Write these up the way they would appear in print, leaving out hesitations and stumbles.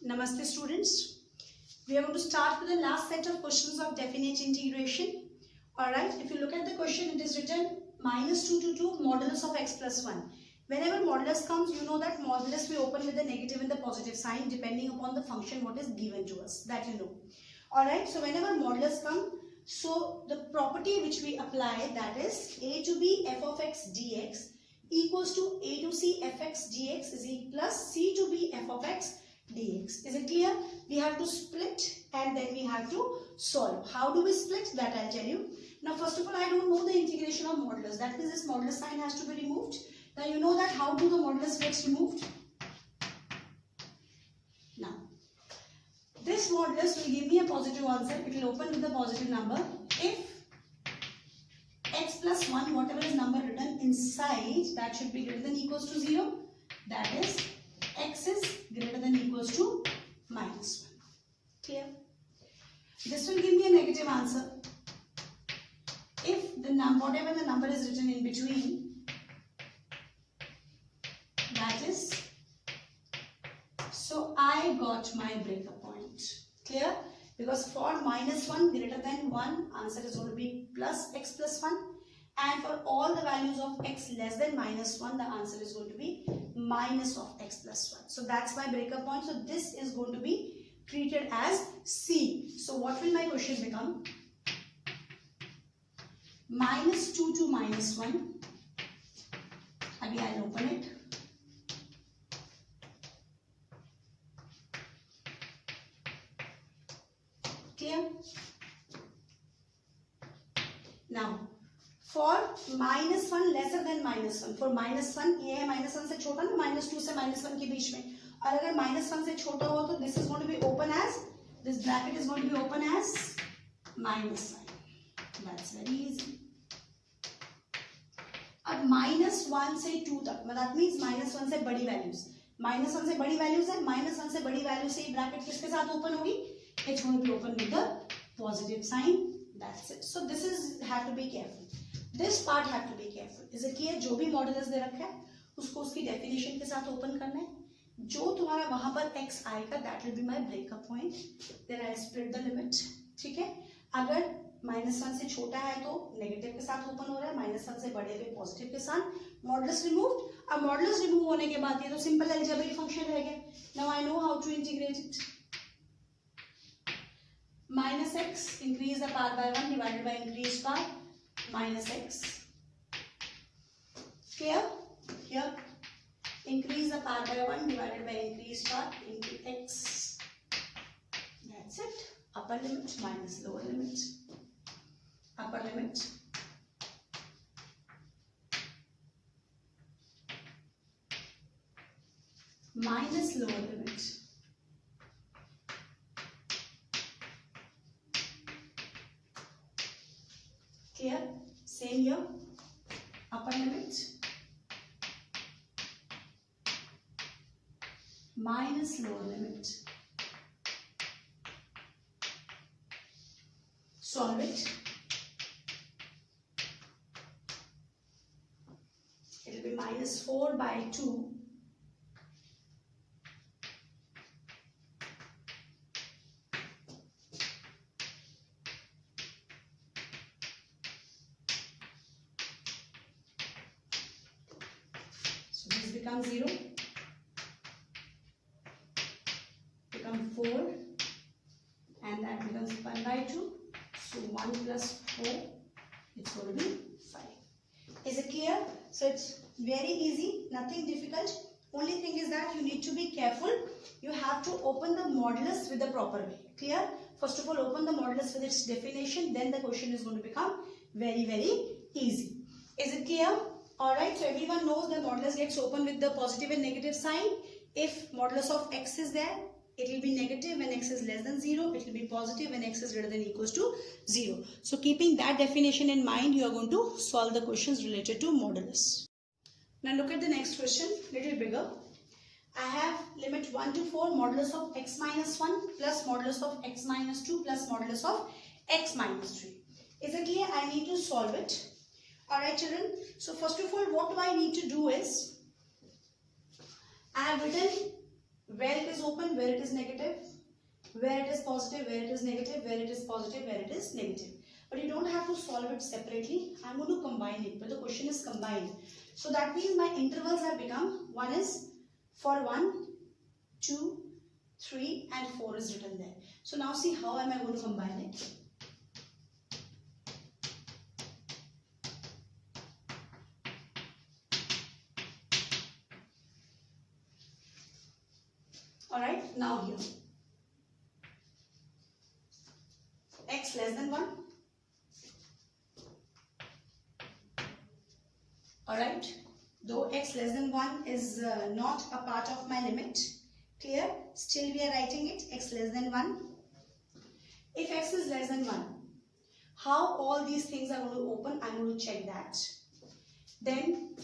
Namaste students. We are going to start with the last set of questions of definite integration. Alright, if you look at the question, it is written -2 to 2 modulus of x plus 1. Whenever modulus comes, you know that modulus we open with the negative and the positive sign depending upon the function what is given to us. That you know. Alright, so whenever modulus comes, so the property which we apply, that is a to b f of x dx equals to a to c fx dx is equal plus c to b f of x dx. Is it clear? We have to split and then we have to solve. How do we split? That I'll tell you. Now first of all, I don't know the integration of modulus. That means this modulus sign has to be removed. Now you know that how do the modulus gets removed? Now this modulus will give me a positive answer. It will open with the positive number if x plus 1, whatever is number written inside, that should be greater than equals to 0. That is x is greater than equals to minus 1. Clear? This will give me a negative answer if the whatever the number is written in between, that is, so I got my breakup point. Clear? Because for minus 1 greater than 1, answer is going to be plus x plus 1, and for all the values of x less than minus 1, the answer is going to be minus of x plus 1. So that's my breakup point. So this is going to be treated as C. So what will my question become? -2 to -1. Abhi I'll open it. Clear? Now for -1 lesser than -1, for -1 ये है -1 से छोटा ना, -2 से -1 के बीच में, और अगर -1 से छोटा हो तो this is going to be open as, this bracket is going to be open as minus sign. That's very easy. अब -1 से 2 तक, that means -1 से बड़ी वैल्यूज, -1 से बड़ी वैल्यूज है, -1 से बड़ी वैल्यू से ये ब्रैकेट किसके साथ ओपन होगी? It's going to be open with the positive sign. That's it. So this is have to be careful. This part have to be careful. Is it clear? जो भी मॉडुलस दे रखा है उसको उसकी डेफिनेशन के साथ ओपन करना है. जो तुम्हारा वहां पर x आएगा that will be my breakup point. Then I'll split the limit. ठीक है? अगर -1 से छोटा है तो नेगेटिव के साथ ओपन हो रहा है, -1 से बड़े पे पॉजिटिव के साथ. Modulus removed. अब मॉडुलस रिमूव होने के बाद ये तो सिंपल अलजेब्रिक फंक्शन रह गया. Now I know how to integrate it. -x increase the power by 1 divided by increased power minus x. Clear? Here increase the power by 1 divided by increased power into x. That's it. Upper limit minus lower limit. Upper limit minus lower limit. Clear? Same here. Upper limit minus lower limit. Solve it. It will be -4 by 2. Become 0, become 4, and that becomes 1 by 2. So 1 plus 4, it's going to be 5. Is it clear? So it's very easy, nothing difficult. Only thing is that you need to be careful. You have to open the modulus with the proper way. Clear? First of all, open the modulus with its definition. Then the question is going to become very, very easy. Is it clear? Alright, so everyone knows the modulus gets open with the positive and negative sign. If modulus of x is there, it will be negative when x is less than 0. It will be positive when x is greater than equals to 0. So keeping that definition in mind, you are going to solve the questions related to modulus. Now look at the next question, little bigger. I have limit 1 to 4 modulus of x minus 1 plus modulus of x minus 2 plus modulus of x minus 3. Is it clear? I need to solve it. Alright children, so first of all what do I need to do is, I have written where it is open, where it is negative, where it is positive, where it is negative, where it is positive, where it is negative. But you don't have to solve it separately. I'm going to combine it, but the question is combined. So that means my intervals have become, one is for 1, 2, 3 and 4 is written there. So now see how am I going to combine it. Alright, now here. X less than 1. Alright, though x less than 1 is not a part of my limit, clear? Still we are writing it, x less than 1. If x is less than 1, how all these things are going to open, I am going to check that. Then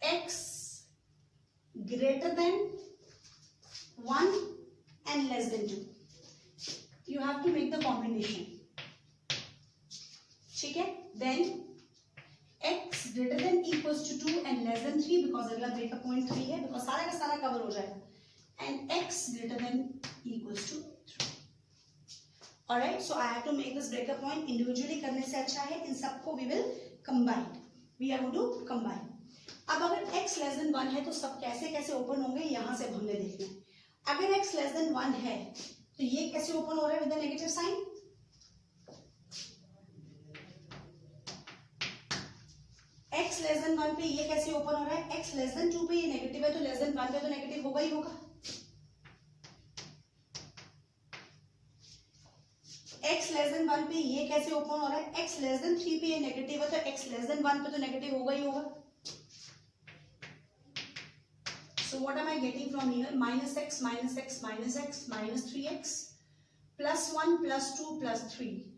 x greater than 1 and less than 2. You have to make the combination. Okay? Then x greater than equals to 2 and less than 3 because अगला breakup point 3 है because सारा का सारा cover हो जाएगा. And x greater than equals to 3. Alright, so I have to make this breakup point individually करने से अच्छा है. इन सबको we will combine. We are going to combine. अब अगर x less than 1 है तो सब कैसे कैसे open होंगे यहाँ से हमने देखना है. अगर x less than 1 है तो ये कैसे open हो रहा है with the negative sign? x less than 1 पे ये कैसे ओपन हो रहा है? x less than 2 पे ये नेगेटिव है तो less than 1 पे तो नेगेटिव होगा ही होगा. x less than 1 पे ये कैसे ओपन हो रहा है? x less than 3 पे ये नेगेटिव है तो x less than 1 पे तो नेगेटिव होगा ही होगा. So what am I getting from here? Minus x minus x minus x minus 3x plus 1 plus 2 plus 3.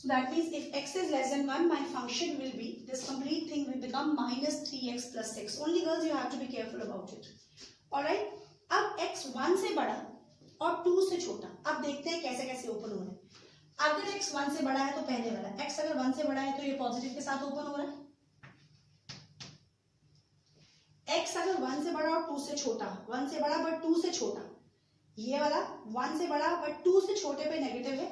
So that means if x is less than 1, my function will be, this complete thing will become minus 3x plus 6. Only girls, you have to be careful about it. Alright? अब x 1 से बड़ा और 2 से छोटा. अब देखते हैं कैसे कैसे ओपन हो रहा है. अगर x 1 से बड़ा है तो पहले वाला. x अगर 1 से बड़ा है तो ये पॉजिटिव के साथ ओपन हो रहा है. x अगर 1 से बड़ा और 2 से छोटा. 1 से बड़ा बट 2 से छोटा. ये वाला 1 से बड़ा बट 2 से छोटे पे नेगेटिव है.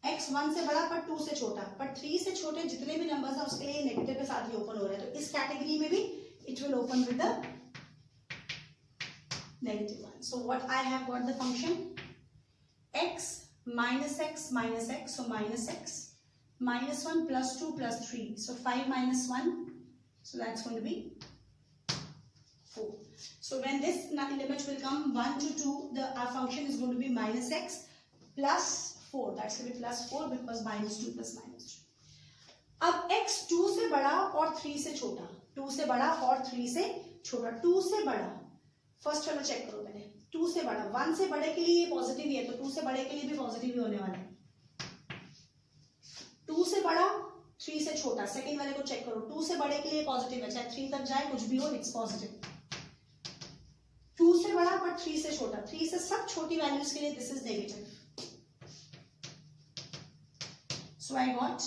x 1 से बड़ा पर 2 से छोटा पर 3 से छोटे जितने भी नंबर्स हैं उसके लिए नेगेटिव के साथ ही ओपन हो रहा है. तो इस कैटेगरी में भी it will open with the negative one. So what I have got the function x minus x, so minus x minus 1 plus 2 plus 3, so 5 minus 1, so that's going to be 4. So when this limit will come 1 to 2, our function is going to be minus x plus 4. That's going to be plus 4 because minus 2 plus minus 2. अब x 2 से बड़ा और 3 से छोटा. 2 से बड़ा और 3 से छोटा. 2 से बड़ा फर्स्ट वाला चेक करो पहले. 2 से बड़ा 1 से बड़े के लिए ये पॉजिटिव ही है तो 2 से बड़े के लिए भी पॉजिटिव ही होने वाला है. 2 से बड़ा 3 से छोटा. सेकेंड वाले को चेक करो. 2 से बड़े के लिए पॉजिटिव है चाहे 3 तक जाए कुछ भी हो इट्स पॉजिटिव. 2 से बड़ा पर 3 से छोटा. 3 से सब छोटी वैल्यूज के लिए this is negative. So I got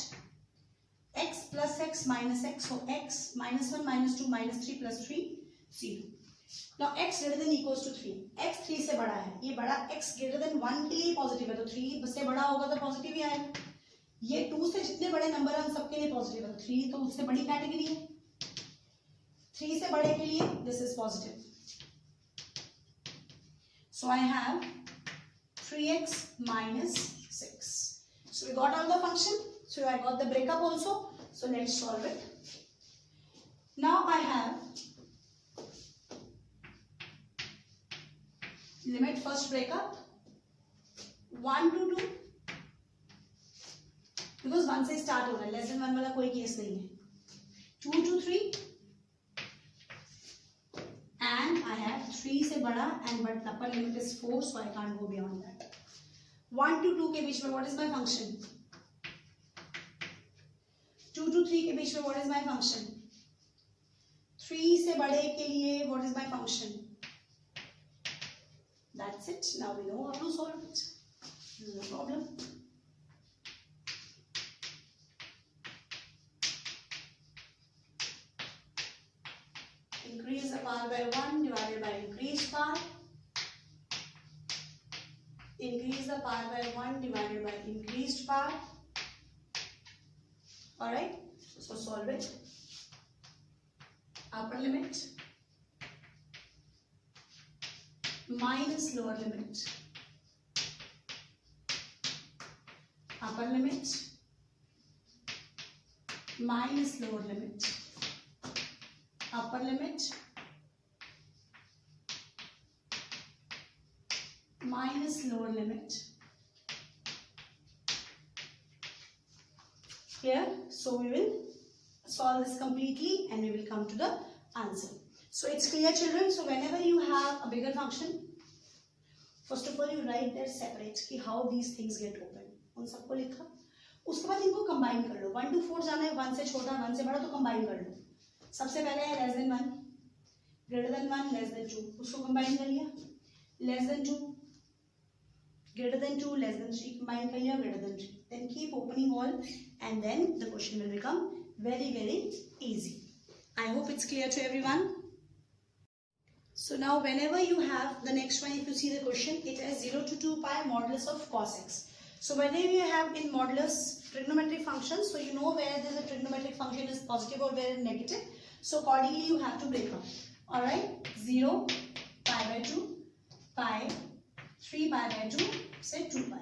x plus x minus x. So x minus 1 minus 2 minus 3 plus 3 0. Now x greater than equals to 3. x 3 से बड़ा है. ये बड़ा x greater than 1 के लिए पॉजिटिव है तो 3 से बड़ा होगा तो पॉजिटिव ही आएगा. ये 2 से जितने बड़े नंबर हैं उन सबके लिए पॉजिटिव है. 3 तो उससे बड़ी कैटेगरी है. 3 से बड़े के लिए this is positive. So I have 3x minus 6. So we got all the function. So I got the breakup also. So let's solve it. Now I have limit first breakup 1 to 2 because 1 से start हो रहा है. less than 1 वाला कोई case नहीं है. 2 to 3 and I have 3 से बड़ा and but upper limit is 4 so I can't go beyond that. 1 to 2 के बीच में what is my function? 2 to 3 के बीच में what is my function? 3 से बड़े के लिए what is my function? That's it. Now we know how to solve it. No problem. Increase the power by 1 divided by increased power. Increase the power by 1 divided by increased power. Alright, so solve it. Upper limit minus lower limit. Upper limit minus lower limit. Upper limit minus lower limit. Here, so we will solve this completely and we will come to the answer. So it's clear, children. So whenever you have a bigger function, first of all you write there separate कि how these things get open. उन सबको लिखा, उसके बाद इनको combine कर लो. 1 to 4 जाना है, 1 से छोटा 1 से बड़ा, तो combine कर लो. सबसे पहले है less than 1, greater than 1, less than 2, उसको combine कर लिया. Less than 2, greater than 2, less than 3, combine कर लिया, greater than 3. Then keep opening all and then the question will become very, very easy. I hope it's clear to everyone. So now whenever you have the next one, if you see the question, it has 0 to 2 pi modulus of cos x. So whenever you have in modulus trigonometric functions, so you know where the trigonometric function is positive or where negative. So accordingly you have to break up. Alright, 0, pi by 2, pi, 3 pi by 2, say 2 pi.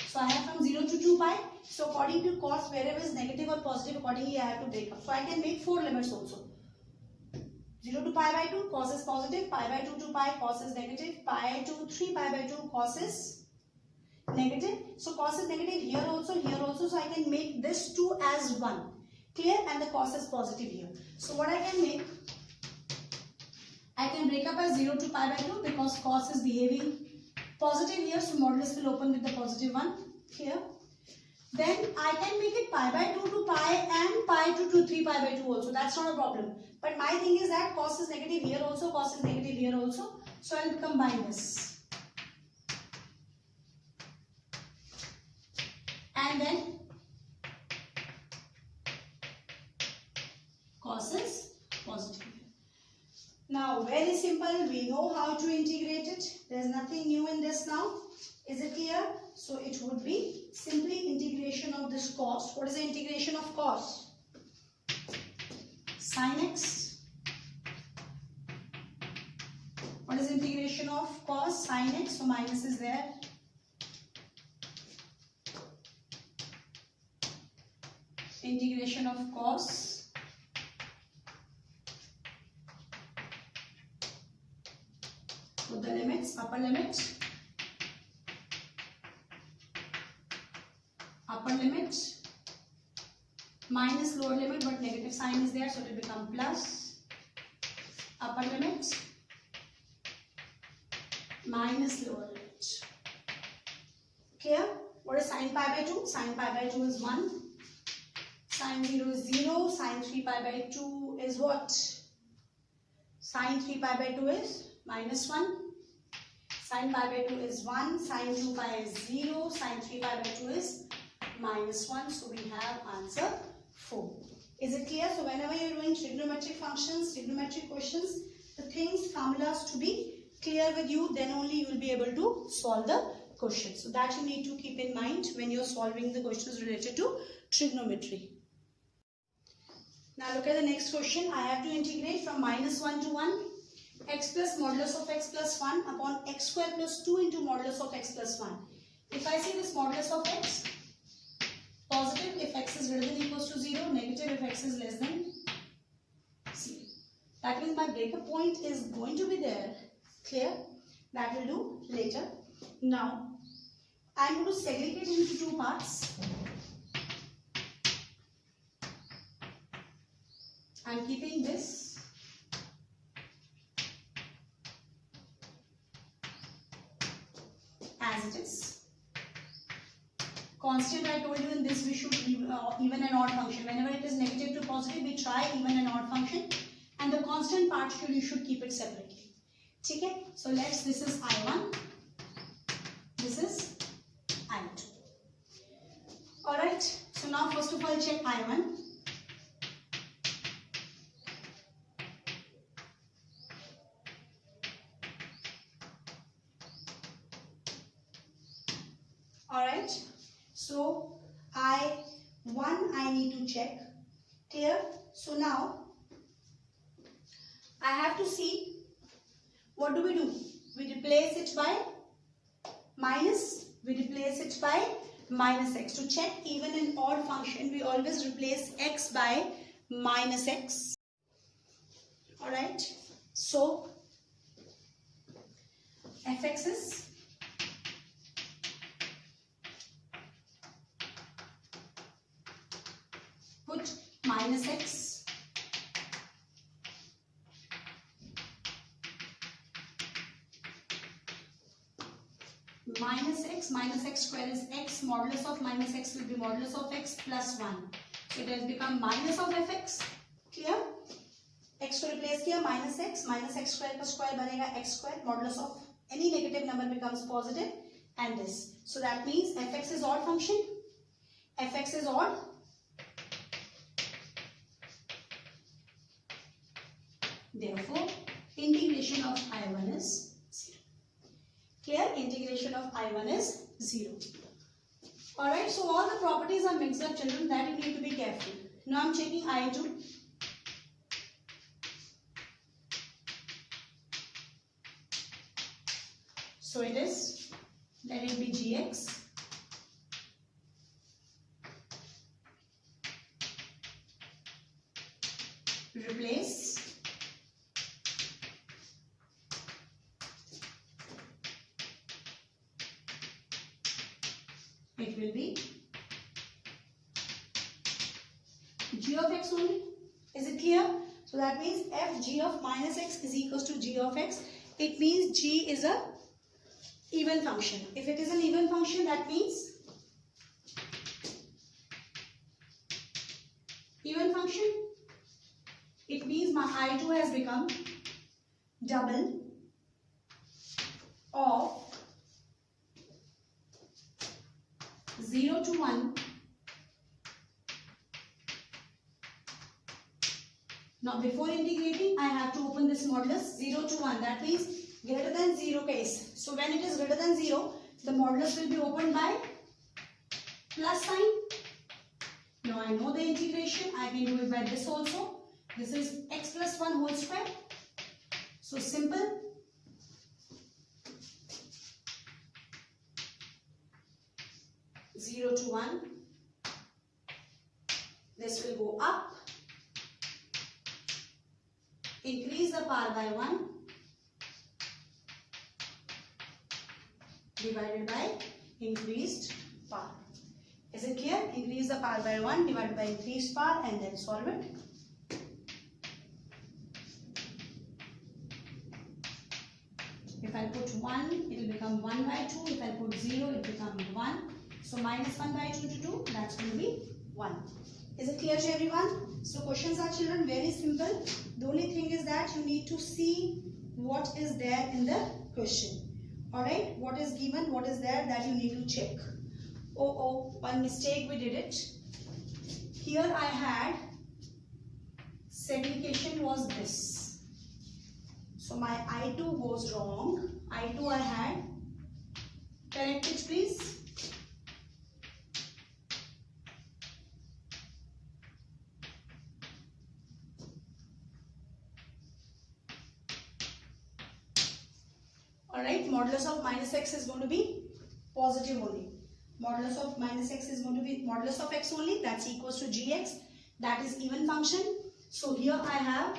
So I have from 0 to 2 pi. So according to cos, wherever is negative or positive, accordingly I have to break up. So I can make 4 limits also. 0 to pi by 2, cos is positive, pi by 2 to pi, cos is negative, pi to 3 pi by 2, cos is negative. So cos is negative here also, so I can make this 2 as 1. Clear? And the cos is positive here. So what I can make, I can break up as 0 to pi by 2 because cos is behaving positive here, so modulus will open with the positive 1 here. Then I can make it pi by 2 to pi and pi to 3 pi by 2 also. That's not a problem. But my thing is that cos is negative here also, cos is negative here also. So I will combine this. And then cos is positive. Now very simple, we know how to integrate it. There is nothing new in this now. Is it clear? So it would be simply integration of this cos. What is the integration of cos? Sin x. What is the integration of cos? Sin x. So minus is there. Integration of cos. Put the limits, upper limit. Upper limit minus lower limit, but negative sign is there, so it will become plus. Upper limit minus lower limit. Clear? What is sin pi by 2? Sin pi by 2 is 1. Sin 0 is 0. Sin 3 pi by 2 is what? Sin 3 pi by 2 is minus 1. Sin pi by 2 is 1. Sin 2 pi is 0. Sin 3 pi by 2 is minus 1. So we have answer 4. Is it clear? So whenever you are doing trigonometric functions, trigonometric questions, the things, formulas to be clear with you, then only you will be able to solve the question. So that you need to keep in mind when you are solving the questions related to trigonometry. Now look at the next question. I have to integrate from minus 1 to 1. X plus modulus of x plus 1 upon x square plus 2 into modulus of x plus 1. If I see this modulus of x, positive if x is greater than or equals to 0, negative if x is less than 0. That means my breakup point is going to be there. Clear? That will do later. Now, I am going to segregate it into two parts. I am keeping this as it is. Constant, I told you in this we should even and odd function. Whenever it is negative to positive, we try even and odd function. And the constant part you should keep it separately. Okay? So this is I1. This is I2. Alright. So now first of all check I1. Alright, so I need to check. Clear? So now I have to see, what do? We replace it by minus, minus x. To check even in odd function, we always replace x by minus x. Alright, so fx is put minus x minus x square is x, modulus of minus x will be modulus of x plus 1. So it has become minus of fx. Clear? X को replace किया minus x square का square बनेगा x square, modulus of any negative number becomes positive, and this. So that means fx is odd function. Fx is odd. Therefore, integration of I1 is 0. Clear? Integration of I1 is 0. Alright, so all the properties are mixed up, children, that you need to be careful. Now I am checking I2. So it is, let it be gx. Replace it will be g of x only. Is it clear? So that means f g of minus x is equals to g of x. It means g is a even function. If it is an even function, that means even function, it means my I2 has become double of 0 to 1. Now before integrating, I have to open this modulus 0 to 1. That means greater than 0 case. So when it is greater than 0, the modulus will be opened by plus sign. Now I know the integration. I can do it by this also. This is x plus 1 whole square. So simple. Zero to 1. This will go up. Increase the power by 1. Divided by increased power. Is it clear? Increase the power by 1 divided by increased power and then solve it. If I put 1, it will become 1 by 2. If I put 0, it becomes 1. So minus 1 by 2 to 2, that's going to be 1. Is it clear to everyone? So questions are, children, very simple. The only thing is that you need to see what is there in the question. Alright, what is given, what is there, that you need to check. Oh, one mistake we did it. Here I had segregation was this. So my I2 goes wrong. I2 I had. Correct it please. Alright, modulus of minus x is going to be positive only. Modulus of minus x is going to be modulus of x only. That's equals to gx. That is even function. So here I have.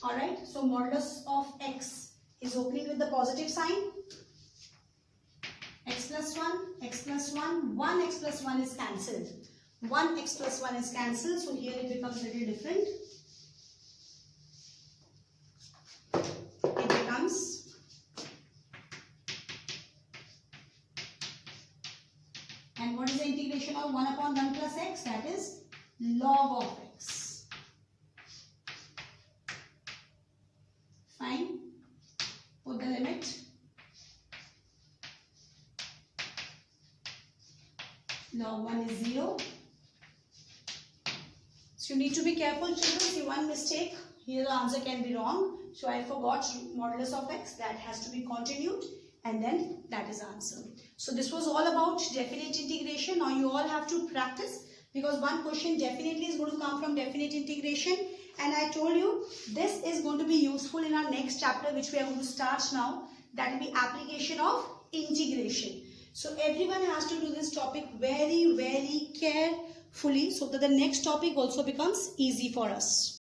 Alright, so modulus of x is opening with the positive sign. X plus 1, x plus 1, 1 x plus 1 is cancelled. 1 x plus 1 is cancelled. So here it becomes a little different. It becomes and what is the integration of 1 upon 1 plus x? That is log of x. Fine. Put the limit. Log 1 is 0. So you need to be careful, children. See one mistake. Here the answer can be wrong. So I forgot modulus of x. That has to be continued. and then that is answer. So this was all about definite integration. Now you all have to practice, because one question definitely is going to come from definite integration, and I told you this is going to be useful in our next chapter, which we are going to start now. That will be application of integration. So everyone has to do this topic very, very carefully, so that the next topic also becomes easy for us.